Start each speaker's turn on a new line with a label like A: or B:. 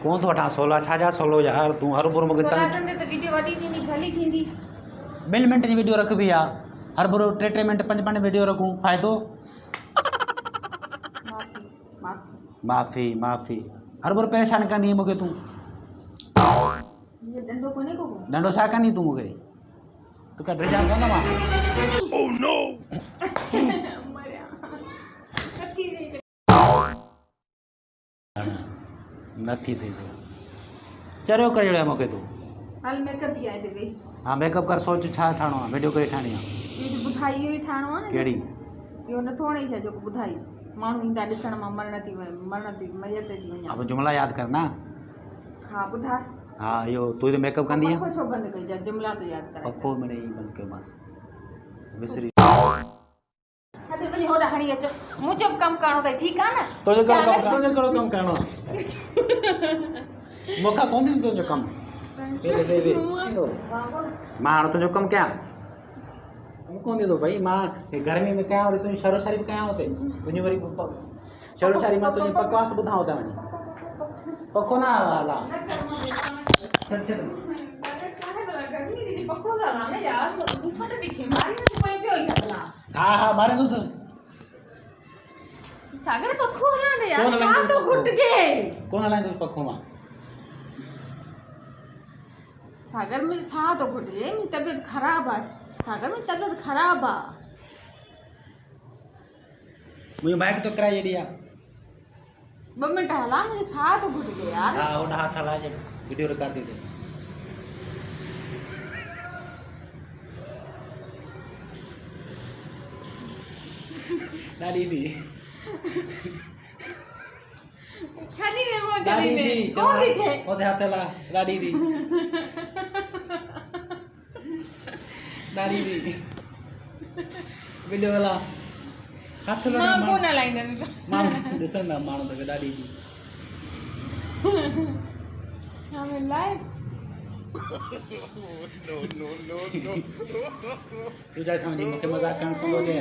A: कौन तो वठा 16 छाजा 16 यार तू हर बुर मूंखे
B: सोला
A: तंग
B: कंदे त वीडियो वॾी थींदी भली थींदी।
A: 2 मिंट जी वीडियो रख भी आहे हर बुर 3 मिंट 5 वीडियो रखूं फ़ाइदो।
B: माफ़ी माफ़ी
A: माफ़ी माफ़ी हर बुर परेशान कंदी मूंखे तूं।
B: ये डंडो कोने को
A: डंडो छा कंदी तूं मूंखे तूं का ड्रिजा कंदो मां।
C: Oh no!
B: मरिया कथी जे
A: नथी सही चरियो करे छॾियो मूंखे तूं।
B: हाल मेकअप भी आए ते
A: हाँ मेकअप कर सोच छा ठाणो आहे वीडियो कहिड़ी ठाणी आहे
B: ये जो बुधाई इहो ई ठाणो आहे न
A: कहिड़ी
B: इहो न थोणे छा जो बुधाई माण्हू ईंदा ॾिसण मां मरण थी मयत थी वञा।
A: अब जुमला यादि करना।
B: हा ॿुधा
A: हाँ इहो तूं तो मेकअप कंदी
B: पखो छो बंदि कई जा जुमला तो यादि कराए
A: पखो मिड़े ई बंदि कयो मांसि विसरी
B: छॾे वञी होॾां हणी अचो मुंहिंजो बि कमु करणो अथई ठीकु आहे न।
A: तुंहिंजो कहिड़ो कमु करिणो आहे मूंखां कोन थींदो तुंहिंजो कमु मां हाणे तुंहिंजो कमु कयां कमु कोन थींदो भई मां गर्मी में कयां वरी तुंहिंजी शरो शारी बि कयां हुते तुंहिंजी वरी शरो शारी मां तुंहिंजी बकवास ॿुधां हुतां वञी पको न हला छॾ छॾ हाँ हाँ मारे दोस्त
B: सागर पखो हलाने यार
A: कौन हलाईंदो
B: साह तो
A: पखो?
B: घुटजे
A: कोन हलाईंदो पखो मां
B: सागर में साह तो घुटजे मेरी तबीयत खराब है सागर में तबीयत खराब है
A: मुझे बाइक तो कराई जड़ी है
B: 2 मिनट हला मुझे साह तो घुटजे यार।
A: हाँ उन हाथ हला जे वीडियो रिकॉर्ड दे दे दादी दी
B: छानी ने वो
A: दादी
B: जली
A: दी
B: ने कौन दी थे
A: ओदे हाथ हला दादी दी दादी दी वीडियो हला हाथ हला
B: मां को ना लाइन
A: मां ॾिसण ना माण्हू त दादी दी
B: छा में live
C: No, no, no, no.
A: तू जा समझी मूंखे मज़ाक करणु पवंदो हुजे